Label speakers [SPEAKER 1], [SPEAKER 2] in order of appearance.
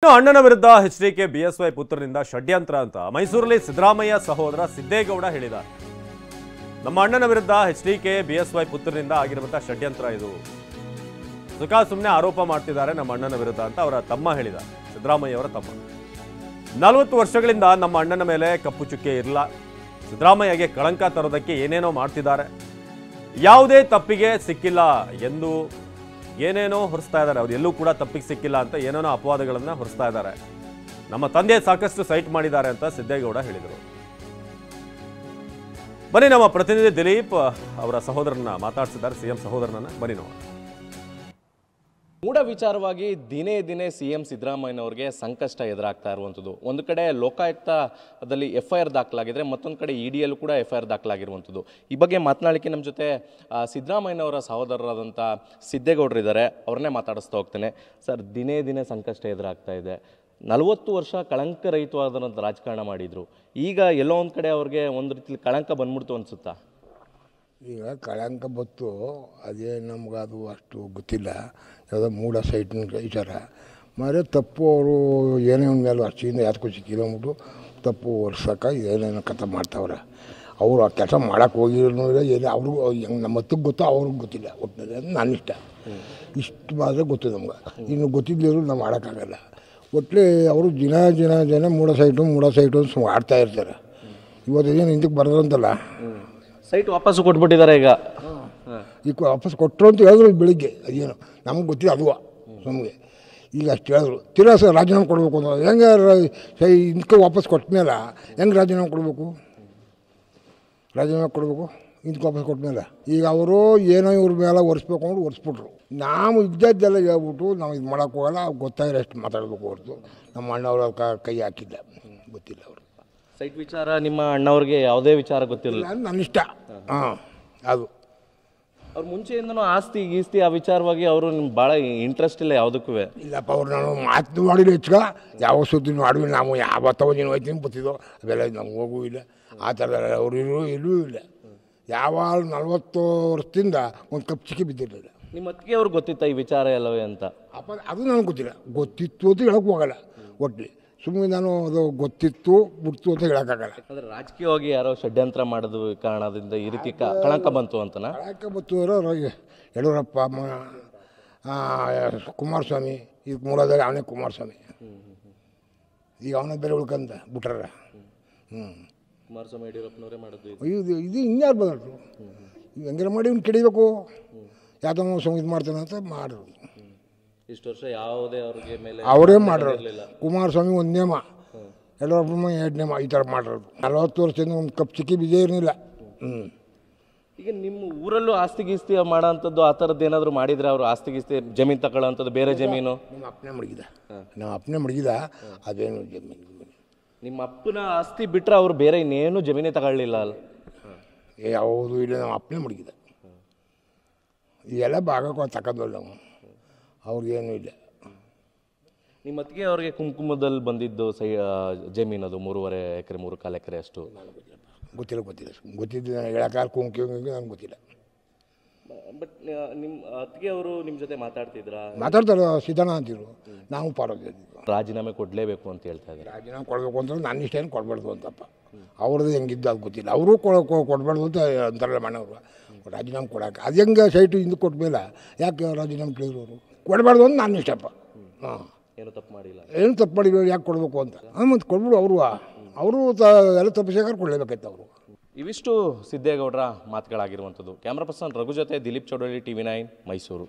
[SPEAKER 1] ಅಣ್ಣನ ವಿರುದ್ಧ HDK BSY ಪುತ್ರನಿಂದ ಷಡ್ಯಂತ್ರ ಅಂತ ಮೈಸೂರಲ್ಲಿ ಸಿದ್ದರಾಮಯ್ಯ ಸಹೋದರ ಸಿದ್ದೇಗೌಡ ಹೇಳಿದ್ದಾರೆ. ನಮ್ಮ ಅಣ್ಣನ ವಿರುದ್ಧ ಎಚ್ಡಿಕೆ ಬಿಎಸ್ವೈ ಪುತ್ರನಿಂದ ಆಗಿರುವಂತಹ ಷಡ್ಯಂತ್ರ ಇದು. ಸುಮ್ಮನೆ ಆರೋಪ ಮಾಡ್ತಿದ್ದಾರೆ ನಮ್ಮ ಅಣ್ಣನ ವಿರುದ್ಧ ಅಂತ ಅವರ ತಮ್ಮ ಹೇಳಿದ್ದಾರೆ. ಸಿದ್ದರಾಮಯ್ಯ ಅವರ ತಮ್ಮ 40 ವರ್ಷಗಳಿಂದ ನಮ್ಮ ಅಣ್ಣನ ಮೇಲೆ ಕಪ್ಪು ಚುಕ್ಕೆ ಇರಲ್ಲ, ಸಿದ್ದರಾಮಯ್ಯಗೆ ಕಳಂಕ ತರೋದಕ್ಕೆ ಏನೇನೋ ಮಾಡ್ತಿದ್ದಾರೆ, ಯಾವುದೇ ತಪ್ಪಿಗೆ ಸಿಕ್ಕಿಲ್ಲ ಎಂದು ಏನೇನೋ ಹೊರಿಸ್ತಾ ಇದ್ದಾರೆ. ಅವ್ರು ಎಲ್ಲೂ ಕೂಡ ತಪ್ಪಿಗೆ ಸಿಕ್ಕಿಲ್ಲ ಅಂತ ಏನೇನೋ ಅಪವಾದಗಳನ್ನು ಹೊರಿಸ್ತಾ ಇದ್ದಾರೆ. ನಮ್ಮ ತಂದೆ ಸಾಕಷ್ಟು ಸೈಟ್ ಮಾಡಿದ್ದಾರೆ ಅಂತ ಸಿದ್ದೇಗೌಡ ಹೇಳಿದರು. ಬನ್ನಿ ನಮ್ಮ ಪ್ರತಿನಿಧಿ ದಿಲೀಪ್ ಅವರ ಸಹೋದರನ ಮಾತಾಡ್ಸಿದ್ದಾರೆ, ಸಿಎಂ ಸಹೋದರನನ್ನ. ಬನ್ನಿ ನೋಡೋಣ.
[SPEAKER 2] ಮೂಢ ವಿಚಾರವಾಗಿ ದಿನೇ ದಿನೇ ಸಿಎಂ ಸಿದ್ದರಾಮಯ್ಯನವರಿಗೆ ಸಂಕಷ್ಟ ಎದುರಾಗ್ತಾ ಇರುವಂಥದ್ದು. ಒಂದು ಕಡೆ ಲೋಕಾಯುಕ್ತದಲ್ಲಿ FIR ದಾಖಲಾಗಿದ್ರೆ, ಮತ್ತೊಂದು ಕಡೆ EDಯಲ್ಲೂ ಕೂಡ FIR ದಾಖಲಾಗಿರುವಂಥದ್ದು. ಈ ಬಗ್ಗೆ ಮಾತನಾಡಲಿಕ್ಕೆ ನಮ್ಮ ಜೊತೆ ಸಿದ್ದರಾಮಯ್ಯನವರ ಸಹೋದರರಾದಂಥ ಸಿದ್ದೇಗೌಡರಿದ್ದಾರೆ. ಅವ್ರನ್ನೇ ಮಾತಾಡಿಸ್ತಾ ಹೋಗ್ತೇನೆ. ಸರ್, ದಿನೇ ದಿನೇ ಸಂಕಷ್ಟ ಎದುರಾಗ್ತಾ ಇದೆ. 40 ವರ್ಷ ಕಳಂಕರಹಿತವಾದಂಥ ರಾಜಕಾರಣ ಮಾಡಿದರು. ಈಗ ಎಲ್ಲೋ ಒಂದು ಕಡೆ ಅವ್ರಿಗೆ ಒಂದು ರೀತಿಲಿ ಕಳಂಕ ಬಂದ್ಬಿಡ್ತು ಅನಿಸುತ್ತಾ?
[SPEAKER 3] ಈಗ ಕಳಂಕ ಬತ್ತು, ಅದೇ ನಮ್ಗೆ ಅದು ಅಷ್ಟು ಗೊತ್ತಿಲ್ಲ. ಯಾವುದೋ ಮೂಢ ಸೈಟ್ನ ವಿಚಾರ ಮಾರೇ ತಪ್ಪು. ಅವರು ಏನೇ ಒಂದು ಮೇಲೆ ಅಷ್ಟಿಂದ ಯಾತಕ್ಕೂ ಸಿಕ್ಕಿಲ್ಲ ಅಂದ್ಬಿಟ್ಟು ತಪ್ಪು ಒರ್ಸೋಕೆ ಏನೇನೋ ಕಥೆ ಮಾಡ್ತಾವ್ರೆ. ಅವರು ಆ ಕೆಲಸ ಮಾಡೋಕ್ಕೆ ಹೋಗಿರೋ ಏನು ಅವ್ರಿಗೂ ಹೆಂಗೆ ನಮ್ಮ ಹತ್ತಿಗೆ ಗೊತ್ತೋ ಅವ್ರಿಗೆ ಗೊತ್ತಿಲ್ಲ. ಒಟ್ಟಿನಲ್ಲಿ ಅದು ನನ್ನ ಇಷ್ಟ. ಇಷ್ಟು ಮಾತ್ರ ಗೊತ್ತು ನಮ್ಗೆ. ಇನ್ನು ಗೊತ್ತಿದ್ದರೂ ನಾವು ಮಾಡೋಕ್ಕಾಗಲ್ಲ. ಒಟ್ಟಲ್ಲಿ ಅವರು ದಿನ ಮೂಢ ಸೈಟು ಆಡ್ತಾ ಇರ್ತಾರೆ. ಇವತ್ತು ಏನು ಹಿಂದಕ್ಕೆ ಬರೋದಂತಲ್ಲ,
[SPEAKER 2] ಸೈಟ್ ವಾಪಸ್ಸು ಕೊಟ್ಬಿಟ್ಟಿದ್ದಾರೆ.
[SPEAKER 3] ಈಗ ವಾಪಸ್ ಕೊಟ್ಟರು ಅಂತ ಹೇಳಿದ್ರು ಬೆಳಿಗ್ಗೆ. ಅದೇನು ನಮ್ಗೆ ಗೊತ್ತಿಲ್ಲ ಅದು ನಮಗೆ. ಈಗ ಅಷ್ಟು ಹೇಳಿದ್ರು. ತಿರ್ಗಾ ರಾಜೀನಾಮೆ ಕೊಡಬೇಕು ಅಂತ. ಹೆಂಗೆ ಇದಕ್ಕೆ ವಾಪಸ್ ಕೊಟ್ಟ ಮೇಲೆ ಹೆಂಗೆ ರಾಜೀನಾಮೆ ಕೊಡಬೇಕು? ರಾಜೀನಾಮೆ ಕೊಡಬೇಕು ಇದಕ್ಕೆ ವಾಪಸ್ ಕೊಟ್ಟ ಮೇಲೆ. ಈಗ ಅವರು ಏನೋ ಇವ್ರ ಮೇಲೆ ಒರೆಸ್ಬೇಕು ಅಂದ್ಬಿಟ್ಟು ಒರೆಸ್ಬಿಟ್ರು. ನಾವು ಇದ್ದದ್ದೆಲ್ಲ ಹೇಳ್ಬಿಟ್ಟು ನಾವು ಇದು ಮಾಡೋಕ್ಕೆ ಹೋಗಲ್ಲ. ಗೊತ್ತಾಗಿರೋ ಎಷ್ಟು ಮಾತಾಡಬೇಕು ಹೊರತು ನಮ್ಮ ಅಣ್ಣವ್ರ ಕೈ ಹಾಕಿಲ್ಲ. ಗೊತ್ತಿಲ್ಲ ಅವರು
[SPEAKER 2] ಸೈಟ್ ವಿಚಾರ. ನಿಮ್ಮ ಅಣ್ಣವ್ರಿಗೆ ಯಾವುದೇ ವಿಚಾರ ಗೊತ್ತಿರಲಿಲ್ಲ?
[SPEAKER 3] ನನ್ನ ಇಷ್ಟ. ಅದು
[SPEAKER 2] ಅವ್ರು ಮುಂಚೆಯಿಂದನೂ ಆಸ್ತಿ ಗೀಸ್ತಿ ಆ ವಿಚಾರವಾಗಿ ಅವರು ನಿಮ್ಗೆ ಭಾಳ ಇಂಟ್ರೆಸ್ಟ್ ಇಲ್ಲ ಯಾವುದಕ್ಕೂ?
[SPEAKER 3] ಇಲ್ಲಪ್ಪ, ಅವ್ರು ನಾನು ಮಾತು ಮಾಡಿಲ್ಲ ಹೆಚ್ಚಿಗ. ಯಾವ ಸುದ್ದಿ ಮಾಡಿವಿ ನಾವು. ಯಾವತ್ತವ ನೀನು ಹೋಯ್ತೀನಿ ಬರ್ತಿದ್ದೋ ಅವೆಲ್ಲ ನಮ್ಗೆ ಹೋಗೂ ಇಲ್ಲ. ಆ ಥರ ಅವ್ರು ಎಲ್ಲೂ ಇಲ್ಲ. ಯಾವಾಗ 40 ವರ್ಷದಿಂದ ಒಂದು ಕಪ್ ಚಿಕ್ಕಿ ಬಿದ್ದಿರಲಿಲ್ಲ.
[SPEAKER 2] ನಿಮ್ಮ ಅತ್ತಿಗೆ ಅವ್ರಿಗೆ ಗೊತ್ತಿತ್ತ ಈ ವಿಚಾರ ಎಲ್ಲವೇ ಅಂತ?
[SPEAKER 3] ಅಪ್ಪ ಅದು ನನಗೆ ಗೊತ್ತಿಲ್ಲ. ಗೊತ್ತಿತ್ತು ಅಂತ ಹೇಳೋಕ್ಕೆ ಹೋಗಲ್ಲ. ಒಟ್ಟಲ್ಲಿ ಸುಮ್ಮನೆ ನಾನು ಅದು ಗೊತ್ತಿತ್ತು ಬಿಡ್ತು ಅಂತ ಹೇಳೋಕ್ಕಾಗಲ್ಲ.
[SPEAKER 2] ಅಂದರೆ ರಾಜಕೀಯವಾಗಿ ಯಾರೋ ಷಡ್ಯಂತ್ರ ಮಾಡೋದು ಕಾರಣದಿಂದ ಈ ರೀತಿ ಕಳಂಕ ಬಂತು ಅಂತನಾ?
[SPEAKER 3] ಕಳಂಕ ಬಂತು ಅಂದ್ರೆ ಯಡಿಯೂರಪ್ಪ, ಕುಮಾರಸ್ವಾಮಿ, ಇದಕ್ಕೆ ಮೂಡೋದಾರೆ ಅವನೇ ಕುಮಾರಸ್ವಾಮಿ. ಈಗ ಅವನ ಬೇರೆ ಉಳ್ಕಂದ ಬಿಟ್ರ.
[SPEAKER 2] ಕುಮಾರಸ್ವಾಮಿ ಯಡಿಯೂರಪ್ಪನವರೇ ಮಾಡೋದು
[SPEAKER 3] ಇದು ಇನ್ಯಾರು ಬಂದರು? ಹೆಂಗಾರ ಮಾಡಿ ಇವ್ನು ಕೆಡಿಬೇಕು, ಯಾವುದೋ ಇದು ಮಾಡ್ತಾನೆ ಅಂತ ಮಾಡಿದ್ರು.
[SPEAKER 2] ಇಷ್ಟು ವರ್ಷ ಯಾವುದೇ ಅವ್ರಿಗೆ ಮೇಲೆ
[SPEAKER 3] ಅವರೇ ಮಾಡಿರೋದು. ಕುಮಾರಸ್ವಾಮಿ ಒಂದು ನೇಮ, ಯಡಿಯೂರಪ್ಪ 2 ನೇಮ, ಈ ಥರ ಮಾಡಿರೋದು. 40 ವರ್ಷದಿಂದ ಒಂದು ಕಪ್ ಚಿಕ್ಕಿ ಬಿಜೆ ಇರಲಿಲ್ಲ.
[SPEAKER 2] ಈಗ ನಿಮ್ಮ ಊರಲ್ಲೂ ಆಸ್ತಿ ಗೀಸ್ತಿ ಮಾಡೋ ಅಂಥದ್ದು ಆ ಥರದ್ದು ಏನಾದರೂ ಮಾಡಿದರೆ ಅವರು ಆಸ್ತಿ ಗೀಸ್ತಿ ಜಮೀನು ತಗೊಳ್ಳೋ ಅಂಥದ್ದು ಬೇರೆ ಜಮೀನು?
[SPEAKER 3] ನಮ್ಮ ಅಪ್ಪನೇ ಮಡಗಿದ ಅದೇನು ಜಮೀನು.
[SPEAKER 2] ನಿಮ್ಮ ಅಪ್ಪನ ಆಸ್ತಿ ಬಿಟ್ಟರೆ ಅವರು ಬೇರೆ ಇನ್ನೇನು ಜಮೀನೇ ತಗೊಳ್ಳಿಲ್ಲ ಅಲ್ಲ?
[SPEAKER 3] ಯಾವುದೂ ಇಲ್ಲ, ನಮ್ಮ ಅಪ್ಪನೇ ಮಡಗಿದ. ಇದೆಲ್ಲ ಭಾಗಕ್ಕೆ ತಗೊಂಡಲ್ಲ ನಾವು. ಅವ್ರಿಗೇನು ಇಲ್ಲ.
[SPEAKER 2] ನಿಮ್ಮ ಅತ್ತಿಗೆ ಅವ್ರಿಗೆ ಕುಂಕುಮದಲ್ಲಿ ಬಂದಿದ್ದು ಜಮೀನು ಅದು 3.5 ಎಕರೆ 3.25 ಎಕರೆ ಅಷ್ಟು?
[SPEAKER 3] ಗೊತ್ತಿದ್ದು ಹೇಳೋಕ್ಕಾಗ ಕುಂಕಿ ನನಗೆ ಗೊತ್ತಿಲ್ಲ.
[SPEAKER 2] ಬಟ್ ನಿಮ್ಮ ಅತ್ತಿಗೆ ಅವರು ನಿಮ್ಮ ಜೊತೆ
[SPEAKER 3] ಮಾತಾಡ್ತಾರೆ. ಸಿದ್ಧಾನ ಅಂತಿದ್ರು, ನಾವು ಪಾರೋದು.
[SPEAKER 2] ರಾಜೀನಾಮೆ ಕೊಡಲೇಬೇಕು ಅಂತ ಹೇಳ್ತಾ ಇದ್ದಾರೆ.
[SPEAKER 3] ರಾಜೀನಾಮೆ ಕೊಡಬೇಕು ಅಂತಂದ್ರೆ ನನ್ನ ಇಷ್ಟ ಏನು ಕೊಡಬಾರ್ದು ಅಂತಪ್ಪ. ಅವ್ರದ್ದು ಹೆಂಗಿದ್ದು ಅದು ಗೊತ್ತಿಲ್ಲ. ಅವರು ಕೊಡಬಾರ್ದು ಅಂತ ಅಂತಾರಲ್ಲ ಮಣ್ಣವರು. ರಾಜೀನಾಮೆ ಕೊಡೋಕೆ ಅದು ಹೆಂಗೆ ಸೈಟು ಹಿಂದೆ ಕೊಟ್ಟ ಮೇಲೆ ಯಾಕೆ ರಾಜೀನಾಮೆ ಕೇಳಿದ್ರು? ಅವರು ಕೊಡಬಾರ್ದು ಅಂತ ನನ್ನ ಇಷ್ಟಪ್ಪ.
[SPEAKER 2] ಏನು ತಪ್ಪು
[SPEAKER 3] ಮಾಡಿಲ್ಲ, ಯಾಕೆ ಕೊಡಬೇಕು ಅಂತ. ಮತ್ತು ಕೊಡ್ಬಿಡು. ಅವರು ಎಲ್ಲ ತಪ್ಪಿಸಾಕ ಕೊಡಲೇಬೇಕಾಯ್ತು ಅವರು.
[SPEAKER 2] ಇವಿಷ್ಟು ಸಿದ್ದೇಗೌಡರ ಮಾತುಗಳಾಗಿರುವಂಥದ್ದು. ಕ್ಯಾಮ್ರಾ ಪರ್ಸನ್ ರಘು ಜೊತೆ ದಿಲೀಪ್ ಚೌಡಳ್ಳಿ, TV9 ಮೈಸೂರು.